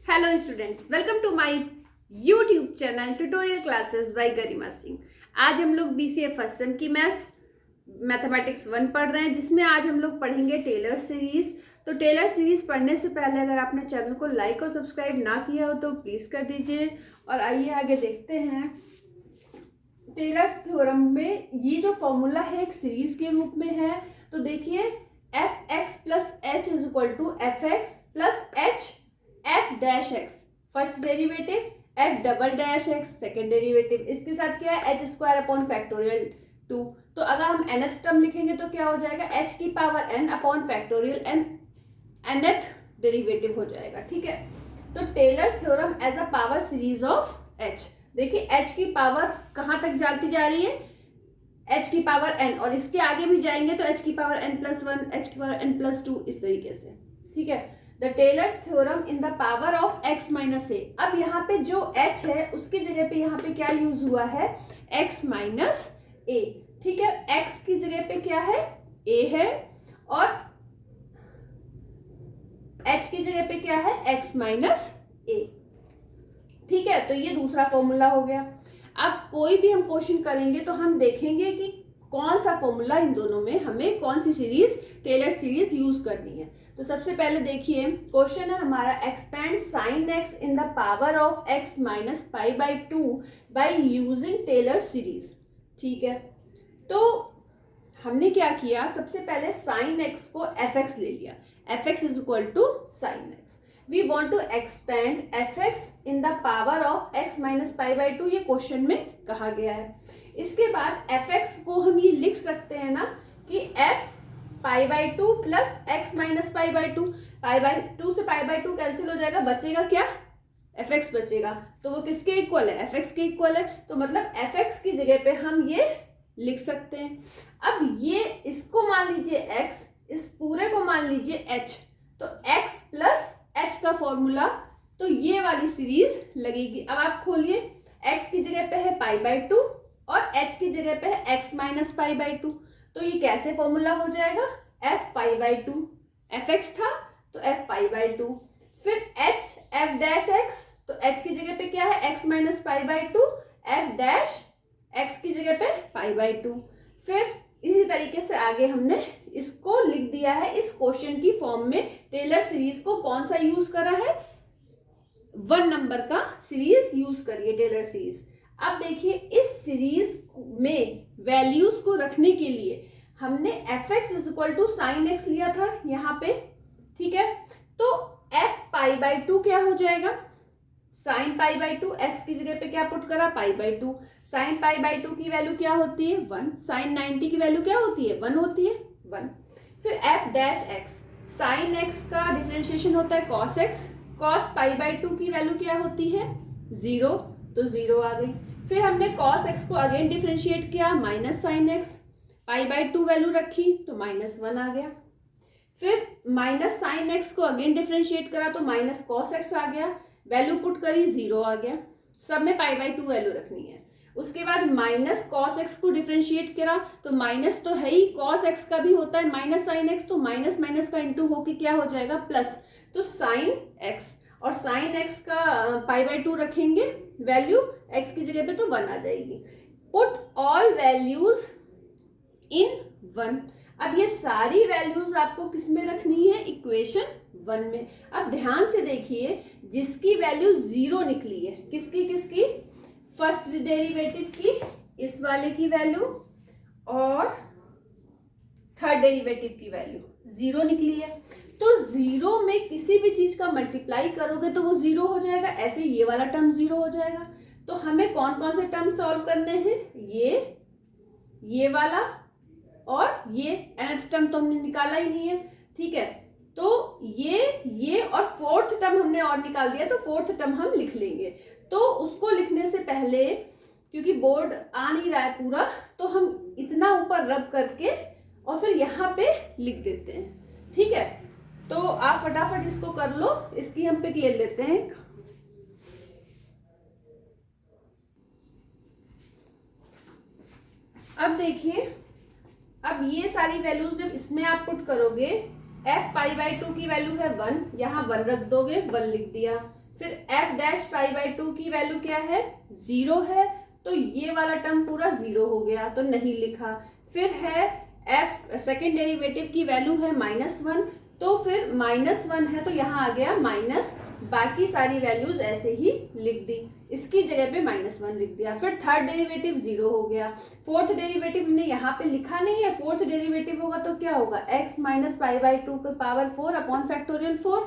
Hello students, welcome to my YouTube channel tutorial classes by Garima Singh. आज हम लोग BCA first sem की mathematics 1 पढ़ रहे हैं, जिसमें आज हम लोग पढ़ेंगे टेलर सीरीज। तो टेलर सीरीज पढ़ने से पहले अगर आपने चैनल को लाइक और सब्सक्राइब ना किया हो तो प्लीज कर दीजिए। और आइए आगे देखते हैं। टेलर्स थ्योरम में ये जो फॉर्मूला है एक सीरीज के रूप में है। तो देखिए f x plus h is equal to f x plus h f dash x first derivative, f double dash x second derivative. इसके साथ क्या है, एच स्क्वायर अपॉन फैक्टोरियल 2। तो अगर हम nth टर्म लिखेंगे तो क्या हो जाएगा, एच की power n upon factorial n nth derivative हो जाएगा। ठीक है, तो Taylor's theorem as a power series of h. देखिए एच की पावर कहाँ तक जाती जा रही है, एच की पावर n, और इसके आगे भी जाएंगे तो एच की पावर n+1, एच की पावर n+2, इस तरीके से। ठीक है, the Taylor's theorem in the power of x minus a. अब यहाँ पे जो h है उसकी जगह पे यहाँ पे क्या यूज हुआ है, x माइनस ए। ठीक है, x की जगह पे क्या है, a है, और h की जगह पे क्या है, x माइनस ए। ठीक है, तो ये दूसरा फॉर्मूला हो गया। अब कोई भी हम क्वेश्चन करेंगे तो हम देखेंगे कि कौन सा फॉर्मूला इन दोनों में हमें कौन सी सीरीज, टेलर सीरीज यूज करनी है। तो सबसे पहले देखिए क्वेश्चन है हमारा, expand sine x in the power of x minus pi by 2 by using Taylor series. ठीक है, तो हमने क्या किया, सबसे पहले साइन एक्स को एफ एक्स ले लिया, f x is equal to sine x. We want to expand f x in the power of x minus pi by 2, ये क्वेश्चन में कहा गया है। इसके बाद एफ एक्स को हम ये लिख सकते हैं ना कि F pi by 2 plus x minus pi by 2। Pi by 2 से पाई बाई 2 कैंसिल हो जाएगा, बचेगा क्या, एफ एक्स बचेगा। तो वो किसके इक्वल है, एफ एक्स के इक्वल है। तो मतलब एफ एक्स की जगह पे हम ये लिख सकते हैं। अब ये इसको मान लीजिए x, इस पूरे को मान लीजिए h, तो x प्लस h का फॉर्मूला, तो ये वाली सीरीज लगेगी। अब आप खोलिए, x की जगह पे है पाई बाई 2 और h की जगह पे है x माइनस पाई बाई 2। तो ये कैसे फॉर्मूला हो जाएगा, f pi by 2, F x था तो f पाई बाई 2, फिर h f डैश x, तो h की जगह पे क्या है, x minus pi by 2, f dash x की जगह पे पाई बाई 2। फिर इसी तरीके से आगे हमने इसको लिख दिया है इस क्वेश्चन की फॉर्म में। टेलर सीरीज को कौन सा यूज करा है, 1 नंबर का सीरीज यूज करिए टेलर सीरीज। अब देखिए इस सीरीज में वैल्यूज को रखने के लिए हमने f x is equal to sine x लिया था यहाँ पे। ठीक है, तो एफ पाई बाई 2 क्या हो जाएगा, साइन पाई बाई 2, एक्स की जगह पे क्या पुट करा, पाई बाई 2। साइन पाई बाई 2 की वैल्यू क्या होती है, 1। साइन 90 की वैल्यू क्या होती है, 1 होती है, 1। फिर F dash x, sine x का डिफरेंशिएशन होता है cos x, cos pi by 2 की वैल्यू क्या होती है, 0, तो 0 आ गई। फिर हमने कॉस एक्स को अगेन डिफरेंशिएट किया, minus sine x, pi by 2 value रखी तो -1 आ गया। फिर माइनस साइन एक्स को अगेन डिफरेंशिएट करा तो माइनस कॉस एक्स आ गया, वैल्यू पुट करी 0 आ गया। सब में पाई बाई 2 वैल्यू रखनी है। उसके बाद माइनस कॉस एक्स को डिफरेंशिएट करा तो माइनस तो है ही, कॉस एक्स का भी होता है माइनस साइन एक्स, तो माइनस माइनस का इंटू होके क्या हो जाएगा, प्लस। तो साइन एक्स, और साइन एक्स का पाई बाई 2 रखेंगे वैल्यू एक्स की जगह पे तो 1 आ जाएगी। Put all values in 1। अब ये सारी वैल्यूज आपको किस में रखनी है, इक्वेशन 1 में। अब ध्यान से देखिए, जिसकी वैल्यू 0 निकली है, किसकी किसकी, फर्स्ट डेरिवेटिव की, इस वाले की वैल्यू, और थर्ड डेरिवेटिव की वैल्यू 0 निकली है। तो 0 में किसी भी चीज का मल्टीप्लाई करोगे तो वो 0 हो जाएगा, ऐसे ये वाला टर्म 0 हो जाएगा। तो हमें कौन कौन से टर्म सॉल्व करने हैं, ये वाला और ये nth टर्म तो हमने निकाला ही नहीं है। ठीक है, तो ये और फोर्थ टर्म हमने और निकाल दिया, तो फोर्थ टर्म हम लिख लेंगे। तो उसको लिखने से पहले, क्योंकि बोर्ड आ नहीं रहा है पूरा, तो हम इतना ऊपर रब करके और फिर यहाँ पे लिख देते हैं। ठीक है, तो आप फटाफट इसको कर लो, इसकी हम पिक ले लेते हैं। अब देखिए, अब ये सारी वैल्यूज जब इसमें आप पुट करोगे, एफ पाई बाई 2 की वैल्यू है 1, यहाँ 1 रख दोगे, 1 लिख दिया। फिर एफ डैश पाई बाई 2 की वैल्यू क्या है, 0 है, तो ये वाला टर्म पूरा 0 हो गया, तो नहीं लिखा। फिर है एफ सेकेंड डेरिवेटिव की वैल्यू है -1, तो फिर -1 है तो यहाँ आ गया माइनस, बाकी सारी वैल्यूज ऐसे ही लिख दी, इसकी जगह पे -1 लिख दिया। फिर थर्ड डेरिवेटिव 0 हो गया। फोर्थ डेरिवेटिव हमने यहाँ पे लिखा नहीं है, फोर्थ डेरिवेटिव होगा तो क्या होगा, x माइनस पाई बाई 2 पे पावर 4 अपॉन फैक्टोरियल 4,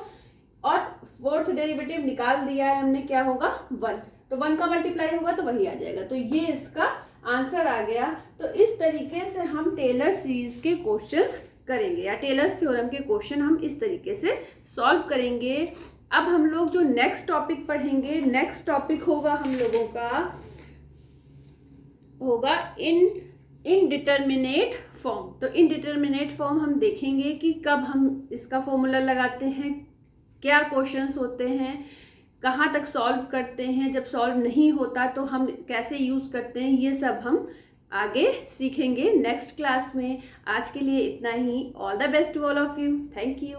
और फोर्थ डेरिवेटिव निकाल दिया है हमने, क्या होगा 1, तो 1 का मल्टीप्लाई होगा तो वही आ जाएगा, तो ये इसका आंसर आ गया। तो इस तरीके से हम टेलर सीरीज के क्वेश्चंस करेंगे, या टेलर्स थ्योरम के क्वेश्चन हम इस तरीके से सॉल्व करेंगे। अब हम लोग जो नेक्स्ट टॉपिक पढ़ेंगे, नेक्स्ट टॉपिक होगा हम लोगों का होगा इनडिटरमिनेट फॉर्म। तो इनडिटरमिनेट फॉर्म हम देखेंगे कि कब हम इसका फॉर्मूला लगाते हैं, क्या क्वेश्चंस होते हैं, कहाँ तक सॉल्व करते हैं, जब सॉल्व नहीं होता तो हम कैसे यूज़ करते हैं, ये सब हम आगे सीखेंगे नेक्स्ट क्लास में। आज के लिए इतना ही। All the best to all of you. Thank you.